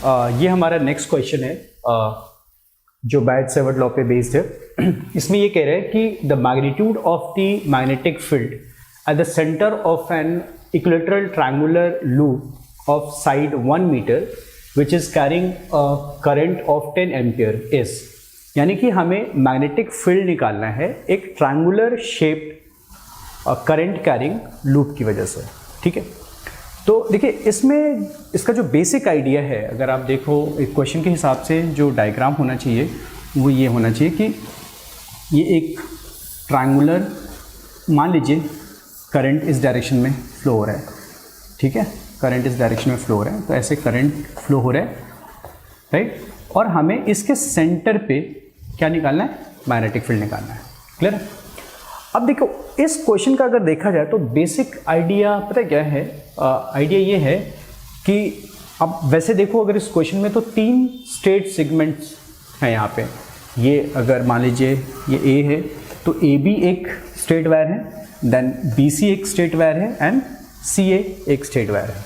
ये हमारा next question है जो बायट-सैवर्ट लॉ पे बेस्ड है। इसमें ये कह रहे हैं कि the magnitude of the magnetic field at the centre of an equilateral triangular loop of side 1 metre which is carrying a current of 10 ampere is, यानी कि हमें मैग्नेटिक फील्ड निकालना है एक triangular shaped current carrying loop की वजह से। ठीक है, तो देखिए इसमें इसका जो बेसिक आइडिया है, अगर आप देखो एक क्वेश्चन के हिसाब से जो डायग्राम होना चाहिए वो ये होना चाहिए कि ये एक ट्रायंगुलर, मान लीजिए करंट इस डायरेक्शन में फ्लो हो रहा है। ठीक है, करंट इस डायरेक्शन में फ्लो हो रहा है, तो ऐसे करंट फ्लो हो रहा है, राइट। और हमें इसके सेंटर पे क्या निकालना है, मैग्नेटिक फील्ड निकालना है। क्लियर है? अब देखो इस क्वेश्चन का अगर देखा जाए तो बेसिक आइडिया पता है क्या है, आइडिया ये है कि अब वैसे देखो अगर इस क्वेश्चन में तो 3 स्ट्रेट सेगमेंट्स हैं यहाँ पे। ये अगर मान लीजिए ये ए है तो ए बी एक स्ट्रेट वायर है, देन बी सी एक स्ट्रेट वायर है एंड सी ए एक स्ट्रेट वायर है।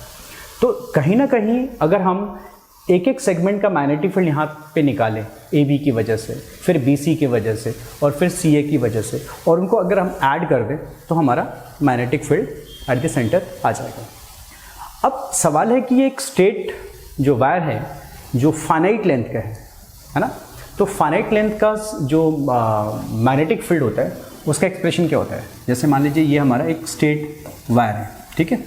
तो कहीं ना कहीं अगर हम एक एक सेगमेंट का मैग्नेटिक फील्ड यहाँ पे निकालें ए बी की वजह से, फिर बी सी की वजह से और फिर सी ए की वजह से, और उनको अगर हम ऐड कर दें तो हमारा magnetic field at the center आ जाएगा। अब सवाल है कि ये एक स्ट्रेट जो वायर है जो फाइनाइट लेंथ का है ना, तो फाइनाइट लेंथ का जो मैग्नेटिक फील्ड होता है उसका एक्सप्रेशन क्या होता है। जैसे मान लीजिए ये हमारा एक स्ट्रेट वायर है, ठीक है,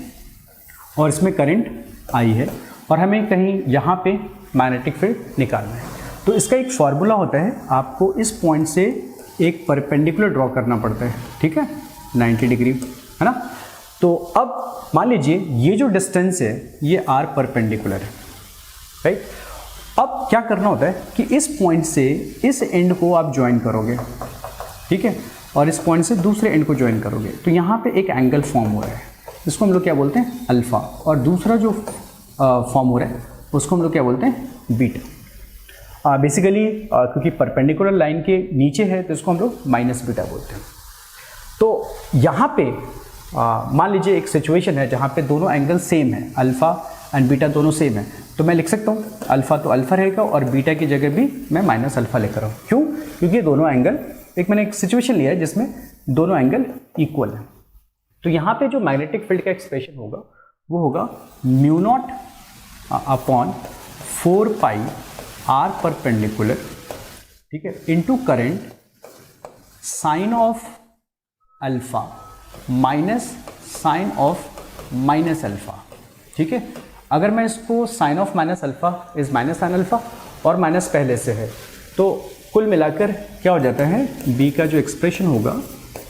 और इसमें करंट आई है और हमें कहीं यहाँ पे मैग्नेटिक फील्ड निकालना है। तो इसका एक फार्मूला होता है, आपको इस पॉइंट से एक परपेंडिकुलर ड्रॉ करना पड़ता है। ठीक है, 90 डिग्री, है ना। तो अब मान लीजिए ये जो डिस्टेंस है ये आर परपेंडिकुलर है, राइट। अब क्या करना होता है कि इस पॉइंट से इस एंड को आप ज्वाइन करोगे, ठीक है, और इस पॉइंट से दूसरे एंड को ज्वाइन करोगे, तो यहाँ पे एक एंगल फॉर्म हो रहा है, इसको हम लोग क्या बोलते हैं, अल्फा, और दूसरा जो फॉर्म हो रहा है उसको हम लोग क्या बोलते हैं, बीटा। बेसिकली क्योंकि परपेंडिकुलर लाइन के नीचे है तो इसको हम लोग माइनस बीटा बोलते हैं। तो यहाँ पे मान लीजिए एक सिचुएशन है जहाँ पे दोनों एंगल सेम है, अल्फा एंड बीटा दोनों सेम है, तो मैं लिख सकता हूँ अल्फा तो अल्फा रहेगा और बीटा की जगह भी मैं माइनस अल्फा लेकर आऊँ। क्यों? क्योंकि ये दोनों एंगल, एक मैंने एक सिचुएशन लिया है जिसमें दोनों एंगल इक्वल है। तो यहाँ पे जो मैग्नेटिक फील्ड का एक्सप्रेशन होगा वो होगा mu naught upon 4 pi r perpendicular, ठीक है, into current sine of alpha minus sine of minus alpha. ठीक है, अगर मैं इसको sine of minus alpha is minus sine alpha और माइनस पहले से है, तो कुल मिलाकर क्या हो जाता है, बी का जो एक्सप्रेशन होगा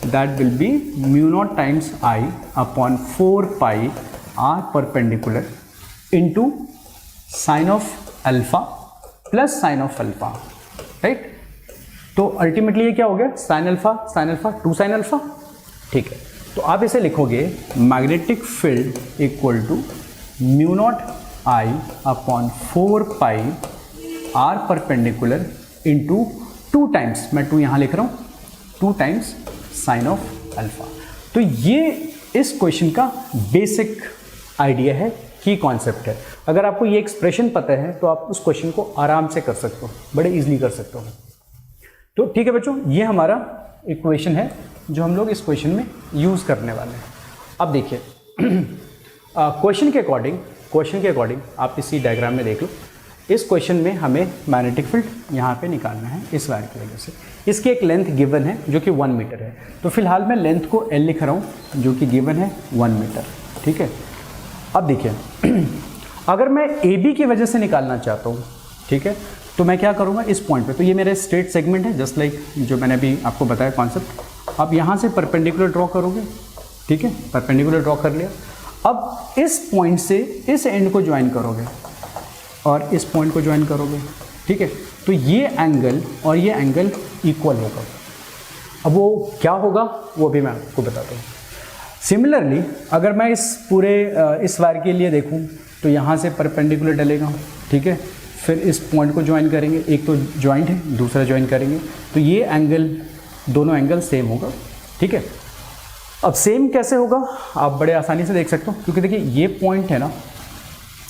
that will be mu naught times I upon 4 pi r perpendicular into sine of alpha plus sine of alpha, right. तो अल्टीमेटली ये क्या हो गया, साइन अल्फा 2 साइन अल्फा। ठीक है, तो आप इसे लिखोगे magnetic field equal to mu naught I upon 4 pi r perpendicular into 2 times, मैं 2 यहाँ लिख रहा हूँ, 2 टाइम्स साइन ऑफ अल्फा। तो ये इस क्वेश्चन का बेसिक आइडिया है, की कॉन्सेप्ट है। अगर आपको ये एक्सप्रेशन पता है तो आप उस क्वेश्चन को आराम से कर सकते हो, बड़े इजीली कर सकते हो। तो ठीक है बच्चों, ये हमारा इक्वेशन है जो हम लोग इस क्वेश्चन में यूज़ करने वाले हैं। अब देखिए क्वेश्चन के अकॉर्डिंग आप इसी डायग्राम में देख लो, इस क्वेश्चन में हमें मैग्नेटिक फील्ड यहाँ पे निकालना है इस वायर की वजह से। इसकी एक लेंथ गिवन है जो कि 1 मीटर है, तो फिलहाल मैं लेंथ को L लिख रहा हूँ जो कि गिवन है 1 मीटर। ठीक है, अब देखिए अगर मैं ए बी की वजह से निकालना चाहता हूँ, ठीक है, तो मैं क्या करूँगा इस पॉइंट पे, तो ये मेरा स्ट्रेट सेगमेंट है जस्ट लाइक जो मैंने अभी आपको बताया कॉन्सेप्ट। अब यहाँ से परपेंडिकुलर ड्रॉ करोगे, ठीक है, परपेंडिकुलर ड्रॉ कर लिया। अब इस पॉइंट से इस एंड को ज्वाइन करोगे और इस पॉइंट को ज्वाइन करोगे, ठीक है, तो ये एंगल और ये एंगल इक्वल होगा। अब वो क्या होगा वो भी मैं आपको बताता हूँ। सिमिलरली अगर मैं इस पूरे इस वायर के लिए देखूं तो यहाँ से परपेंडिकुलर डलेगा, ठीक है, फिर इस पॉइंट को ज्वाइन करेंगे, एक तो ज्वाइंट है दूसरा ज्वाइन करेंगे, तो ये एंगल, दोनों एंगल सेम होगा। ठीक है, अब सेम कैसे होगा आप बड़े आसानी से देख सकते हो, क्योंकि देखिए ये पॉइंट है ना,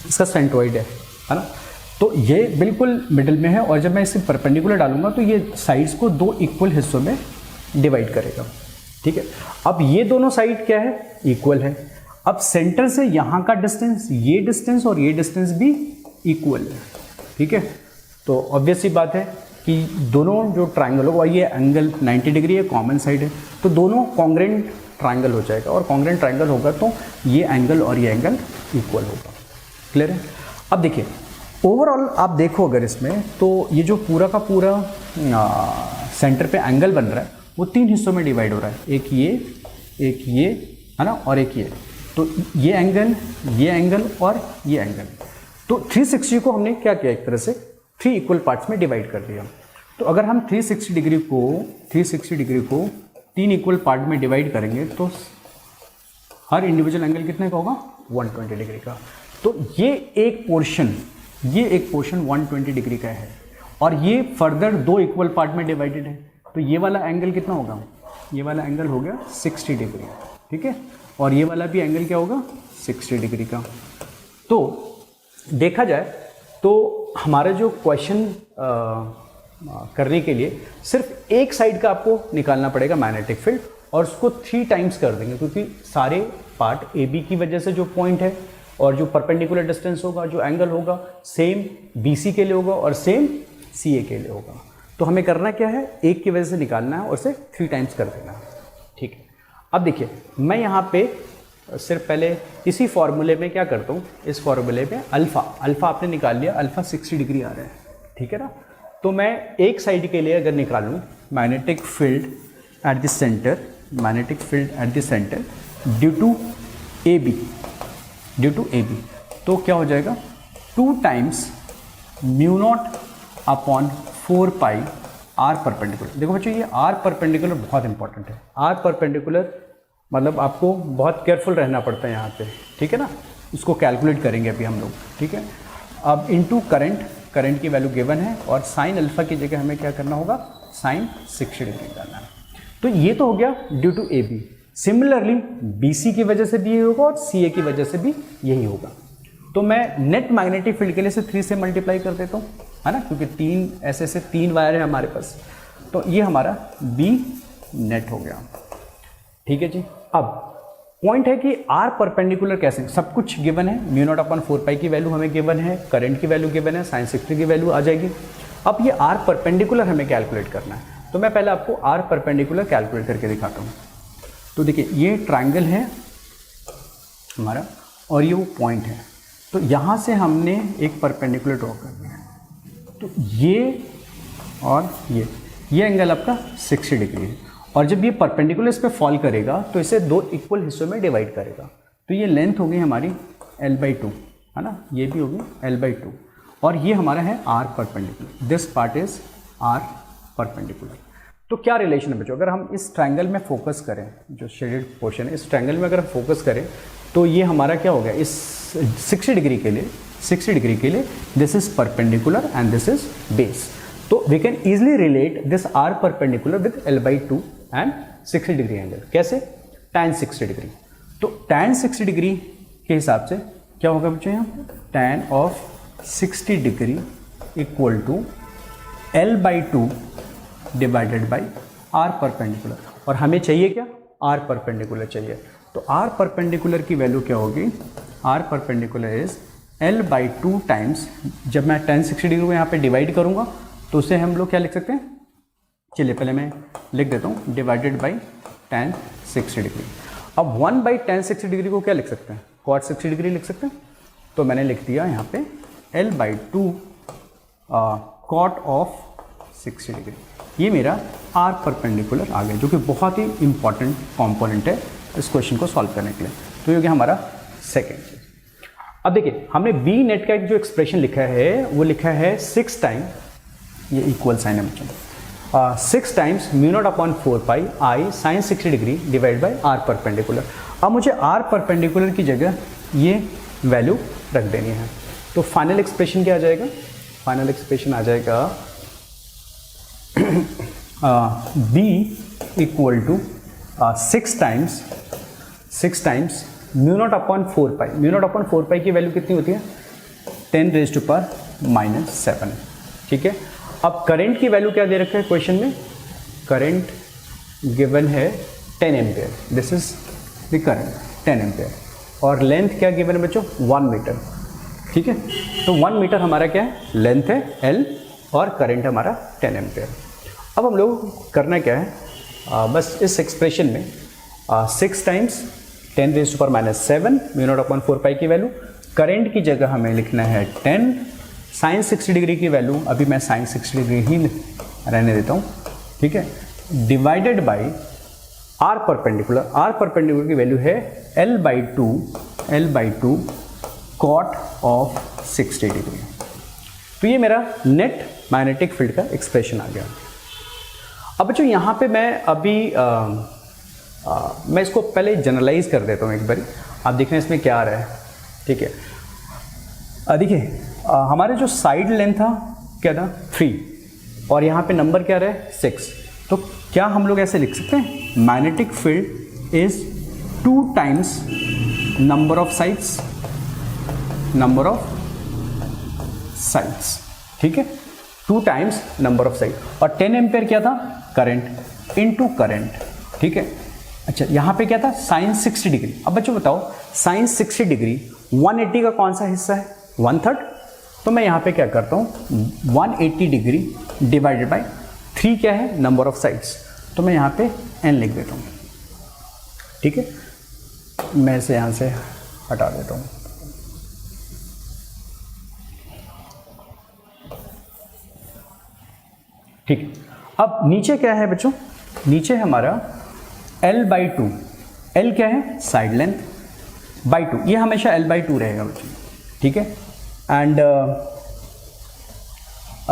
इसका सेंट्रोइड है ना, तो ये बिल्कुल मिडिल में है, और जब मैं इसे परपेंडिकुलर डालूंगा तो ये साइड्स को दो इक्वल हिस्सों में डिवाइड करेगा, ठीक है। अब ये दोनों साइड क्या है, इक्वल है। अब सेंटर से यहाँ का डिस्टेंस, ये डिस्टेंस और ये डिस्टेंस भी इक्वल है, ठीक है। तो ऑब्वियस सी बात है कि दोनों जो ट्राइंगल होगा, ये एंगल 90 डिग्री है, कॉमन साइड है, तो दोनों कॉन्ग्रेंट ट्राइंगल हो जाएगा, और कॉन्ग्रेंट ट्राइंगल होगा तो ये एंगल और ये एंगल इक्वल होगा। क्लियर है। अब देखिए ओवरऑल आप देखो अगर इसमें, तो ये जो पूरा का पूरा सेंटर पे एंगल बन रहा है वो तीन हिस्सों में डिवाइड हो रहा है, एक ये है ना, और एक ये। तो ये एंगल और ये एंगल। तो 360 को हमने क्या किया, एक तरह से 3 इक्वल पार्ट्स में डिवाइड कर दिया। तो अगर हम 360 डिग्री को 3 इक्वल पार्ट में डिवाइड करेंगे तो हर इंडिविजुअल एंगल कितने का होगा, 120 डिग्री का। तो ये एक पोर्शन 120 डिग्री का है, और ये फर्दर 2 इक्वल पार्ट में डिवाइडेड है। तो ये वाला एंगल कितना होगा, ये वाला एंगल हो गया 60 डिग्री, ठीक है। और ये वाला भी एंगल क्या होगा, 60 डिग्री का। तो देखा जाए तो हमारा जो क्वेश्चन करने के लिए सिर्फ एक साइड का आपको निकालना पड़ेगा मैग्नेटिक फील्ड, और उसको 3 टाइम्स कर देंगे, क्योंकि सारे पार्ट ए बी की वजह से जो पॉइंट है और जो परपेंडिकुलर डिस्टेंस होगा, जो एंगल होगा, सेम BC के लिए होगा और सेम CA के लिए होगा। तो हमें करना क्या है, एक की वजह से निकालना है और उसे 3 टाइम्स कर देना है, ठीक है। अब देखिए मैं यहाँ पे सिर्फ पहले इसी फॉर्मूले में क्या करता हूँ, इस फॉर्मूले में अल्फ़ा आपने निकाल लिया, अल्फ़ा 60 डिग्री आ रहा है, ठीक है ना। तो मैं एक साइड के लिए अगर निकालूँ magnetic field at the centre due to A B, तो क्या हो जाएगा 2 times mu naught upon 4 pi r perpendicular. देखो बच्चों ये आर परपेंडिकुलर बहुत इंपॉर्टेंट है। आर परपेंडिकुलर मतलब आपको बहुत केयरफुल रहना पड़ता है यहाँ पे, ठीक है ना। इसको कैलकुलेट करेंगे अभी हम लोग, ठीक है। अब इनटू करंट की वैल्यू गिवन है, और साइन अल्फा की जगह हमें क्या करना होगा, साइन 60 डिग्री करना है। तो ये तो हो गया due to A B. Similarly BC की वजह से भी यही होगा और CA की वजह से भी यही होगा। तो मैं नेट मैग्नेटिक फील्ड के लिए से 3 से मल्टीप्लाई कर देता हूँ, है ना, क्योंकि 3 वायर है हमारे पास। तो ये हमारा B नेट हो गया, ठीक है जी। अब पॉइंट है कि आर परपेंडिकुलर कैसे, सब कुछ गिवन है, म्यू नॉट अपॉन 4 पाई की वैल्यू हमें गिवन है, करंट की वैल्यू गिवन है, साइन 60 की वैल्यू आ जाएगी। अब ये आर परपेंडिकुलर हमें कैलकुलेट करना है, तो मैं पहले आपको आर परपेंडिकुलर कैलकुलेट करके दिखाता हूँ। तो देखिए ये ट्राइंगल है हमारा और ये वो पॉइंट है, तो यहाँ से हमने एक परपेंडिकुलर ड्रॉ कर दिया है। तो ये और ये एंगल आपका 60 डिग्री है, और जब ये परपेंडिकुलर इस पर फॉल करेगा तो इसे 2 इक्वल हिस्सों में डिवाइड करेगा। तो ये लेंथ होगी हमारी L/2, है ना, ये भी होगी L/2, और ये हमारा है R perpendicular. This part is R perpendicular. तो क्या रिलेशन है बच्चों, अगर हम इस ट्रायंगल में फोकस करें, जो शेडेड पोर्शन है, इस ट्रायंगल में अगर हम फोकस करें तो ये हमारा क्या हो गया, इस 60 डिग्री के लिए this is perpendicular and this is base. तो we can easily relate this R perpendicular with L/2 and 60 degree angle. कैसे, tan 60 डिग्री। तो tan 60 डिग्री के हिसाब से क्या होगा बच्चों, यहाँ tan of 60 degree equal to L/2 divided by R perpendicular, और हमें चाहिए क्या, R परपेंडिकुलर चाहिए। तो R परपेंडिकुलर की वैल्यू क्या होगी, R perpendicular is L/2 times, जब मैं tan 60 डिग्री को यहाँ पे डिवाइड करूँगा तो उसे हम लोग क्या लिख सकते हैं, चलिए पहले मैं लिख देता हूँ, डिवाइडेड बाई tan 60 डिग्री। अब 1/tan 60 डिग्री को क्या लिख सकते हैं, cot 60 डिग्री लिख सकते हैं। तो मैंने लिख दिया यहाँ पे L/2 cot ऑफ 60 डिग्री। ये मेरा R परपेंडिकुलर आ गया, जो कि बहुत ही इंपॉर्टेंट कंपोनेंट है इस क्वेश्चन को सॉल्व करने के लिए। तो ये हो गया हमारा सेकेंड। अब देखिए हमने B नेट का एक जो एक्सप्रेशन लिखा है वो लिखा है 6 टाइम, ये इक्वल साइन है बच्चों, 6 times mu naught upon 4 pi I sine 60 degree divide by R perpendicular. अब मुझे R परपेंडिकुलर की जगह ये वैल्यू रख देनी है। तो फाइनल एक्सप्रेशन क्या आ जाएगा, फाइनल एक्सप्रेशन आ जाएगा B equal to 6 times mu naught upon 4 pi. Mu naught upon 4 pi की वैल्यू कितनी होती है, 10 रेज़ टू पावर -7, ठीक है। अब करंट की वैल्यू क्या दे रखा है क्वेश्चन में, करंट गिवन है 10 ampere, this is the current 10 ampere, और लेंथ क्या गिवन है बच्चों, 1 मीटर, ठीक है। तो 1 मीटर हमारा क्या है, लेंथ है L, और करंट हमारा 10 एम्पेयर। अब हम लोग करना क्या है, बस इस एक्सप्रेशन में 6 टाइम्स 10⁻⁻7 μ0/4π की वैल्यू, करंट की जगह हमें लिखना है 10, साइन 60 डिग्री की वैल्यू अभी मैं साइन 60 डिग्री ही रहने देता हूँ, ठीक है, divided by r perpendicular, r perpendicular की वैल्यू है L/2 कॉट ऑफ 60 डिग्री। तो ये मेरा नेट मैग्नेटिक फील्ड का एक्सप्रेशन आ गया। अब बच्चों यहाँ पे मैं अभी मैं इसको पहले जनरलाइज कर देता हूँ एक बारी, आप देख रहे हैं इसमें क्या आ रहा है, ठीक है। देखिए हमारे जो साइड लेंथ था क्या था 3, और यहाँ पे नंबर क्या रहा है 6, तो क्या हम लोग ऐसे लिख सकते हैं, magnetic field is 2 times number of sides, ठीक है, 2 टाइम्स नंबर ऑफ साइड, और 10 एम्पेयर क्या था, करंट इनटू करंट, ठीक है। अच्छा यहाँ पे क्या था, साइन 60 डिग्री। अब बच्चों बताओ साइन 60 डिग्री 180 का कौन सा हिस्सा है, 1/3, तो मैं यहाँ पे क्या करता हूँ 180 डिग्री डिवाइडेड बाई 3 क्या है, नंबर ऑफ साइड्स, तो मैं यहाँ पे n लिख देता हूँ, ठीक है। मैं इसे यहाँ से हटा देता हूँ, ठीक है। अब नीचे क्या है बच्चों, नीचे हमारा L/2, L क्या है, साइड लेंथ, बाई 2, ये हमेशा L/2 रहेगा बच्चों, ठीक है। एंड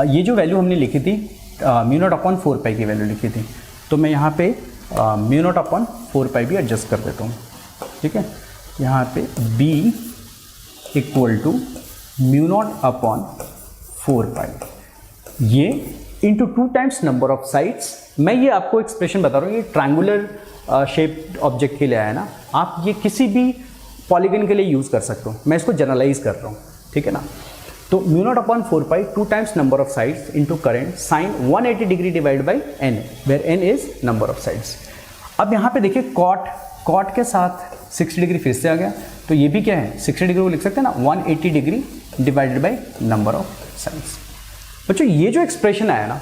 ये जो वैल्यू हमने लिखी थी μ0/4π की वैल्यू लिखी थी, तो मैं यहाँ पे μ0/4π भी एडजस्ट कर देता हूँ, ठीक है। यहाँ पे B = μ0/4π, ये into 2 times number of sides. मैं ये आपको एक्सप्रेशन बता रहा हूँ, ये ट्रायंगुलर शेप्ड ऑब्जेक्ट के लिए आया ना, आप ये किसी भी पॉलीगन के लिए यूज़ कर सकते हो, मैं इसको जनरलाइज कर रहा हूँ, ठीक है ना। तो μ0/4π 2 times number of sides into current sine 180 degree divide by n, where n is number of sides. अब यहाँ पे देखिए कॉट के साथ 60 डिग्री फिर से आ गया, तो ये भी क्या है 60 डिग्री को लिख सकते हैं ना, 180 degree divided by number of sides. बच्चों ये जो एक्सप्रेशन आया ना,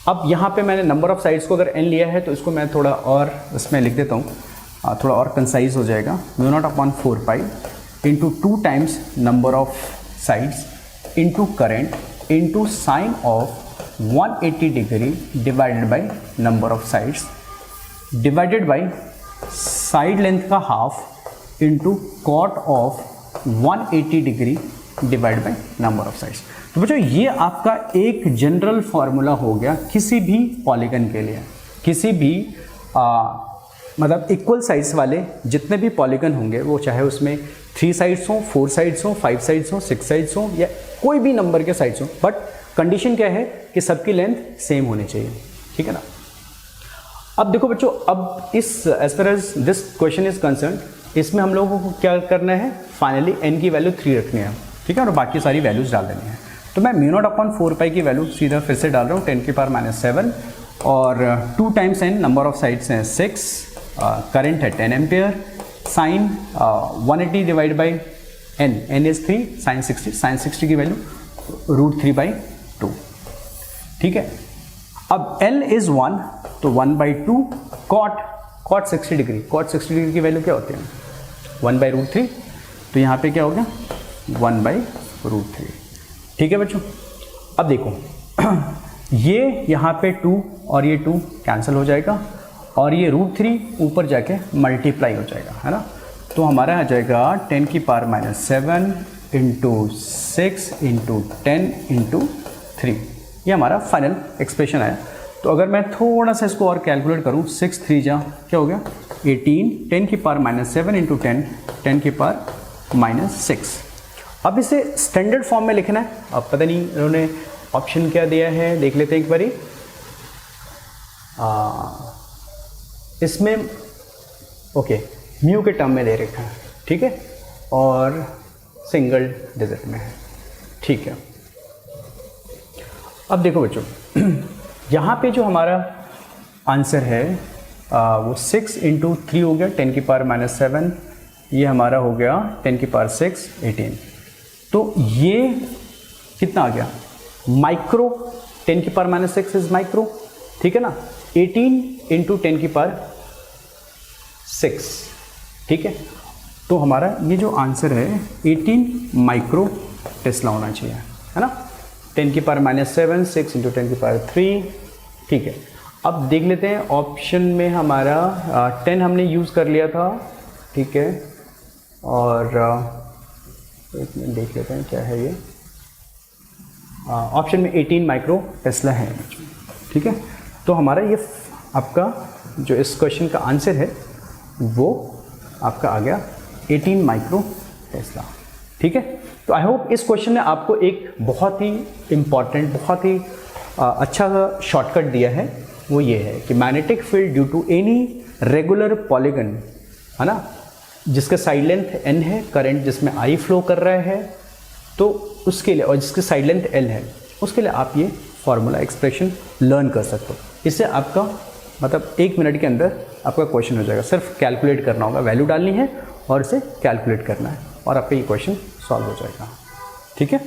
अब यहाँ पे मैंने नंबर ऑफ साइड्स को अगर n लिया है तो इसको मैं थोड़ा और इसमें लिख देता हूँ, थोड़ा और कंसाइज हो जाएगा, μ0/4π into 2 times number of sides into current into sine of 180 degree divided by number of sides divided by side length का half into cot of 180 degree divide by number of sides. तो बच्चों ये आपका एक general formula हो गया किसी भी पॉलीगन के लिए, किसी भी मतलब इक्वल साइड्स वाले जितने भी पॉलीगन होंगे, वो चाहे उसमें 3 साइड्स हों, 4 साइड्स हों, 5 साइड्स हों, 6 साइड्स हों, या कोई भी नंबर के साइड्स हों, बट कंडीशन क्या है कि सबकी लेंथ सेम होनी चाहिए, ठीक है ना। अब देखो बच्चों, अब इस as far as this question is concern, इसमें हम लोगों को क्या करना है, फाइनली n की वैल्यू 3 रखनी है, ठीक है, और बाकी सारी वैल्यूज डाल देनी है। तो मैं μ0/4π की वैल्यू सीधा फिर से डाल रहा हूँ 10⁻⁻7, और 2 times n, number of sides हैं 6, करंट है 10 ampere, sine 180 divide by n is 3, sine 60 की वैल्यू √3/2, ठीक है। अब L इज 1, तो 1/2 कॉट 60 डिग्री की वैल्यू क्या होती है 1/√3, तो यहाँ पे क्या हो गया 1/√3, ठीक है बच्चों। अब देखो ये यहाँ पे 2 और ये 2 कैंसिल हो जाएगा, और ये √3 ऊपर जाके मल्टीप्लाई हो जाएगा, है ना। तो हमारा आ जाएगा 10⁻⁻7 इंटू 6 इंटू 10 इंटू 3, ये हमारा फाइनल एक्सप्रेशन आया। तो अगर मैं थोड़ा सा इसको और कैलकुलेट करूँ, 6 3 जा क्या हो गया 18, 10⁻⁻7 इंटू 10⁻⁻6। अब इसे स्टैंडर्ड फॉर्म में लिखना है। अब पता नहीं इन्होंने ऑप्शन क्या दिया है, देख लेते हैं एक बारी। इसमें ओके म्यू के टर्म में दे रखा है, ठीक है, और सिंगल डिजिट में है, ठीक है। अब देखो बच्चों, यहाँ पे जो हमारा आंसर है वो 6 × 3 हो गया 10⁻⁻7, ये हमारा हो गया 10⁻6 18। तो ये कितना आ गया माइक्रो, 10⁻6 इज माइक्रो, ठीक है ना। 18 × 10⁻6, ठीक है। तो हमारा ये जो आंसर है 18 माइक्रो टेस्ला होना चाहिए, है ना। 10⁻⁻7 6 × 10⁻3, ठीक है। अब देख लेते हैं ऑप्शन में हमारा 10 हमने यूज़ कर लिया था, ठीक है। और एक मिनट देख लेते हैं क्या है ये, ऑप्शन में 18 माइक्रो टेस्ला है, ठीक है। तो हमारा ये आपका जो इस क्वेश्चन का आंसर है वो आपका आ गया 18 माइक्रो टेस्ला, ठीक है। तो आई होप इस क्वेश्चन ने आपको एक बहुत ही इम्पॉर्टेंट, बहुत ही अच्छा शॉर्टकट दिया है। वो ये है कि magnetic field due to any regular polygon, है ना, जिसका साइड लेंथ n है, करंट जिसमें I फ्लो कर रहा है, तो उसके लिए, और जिसकी साइड लेंथ L है, उसके लिए आप ये फॉर्मूला एक्सप्रेशन लर्न कर सकते हो। इससे आपका मतलब 1 मिनट के अंदर आपका क्वेश्चन हो जाएगा। सिर्फ कैलकुलेट करना होगा, वैल्यू डालनी है और इसे कैलकुलेट करना है और आपका ये क्वेश्चन सॉल्व हो जाएगा, ठीक है।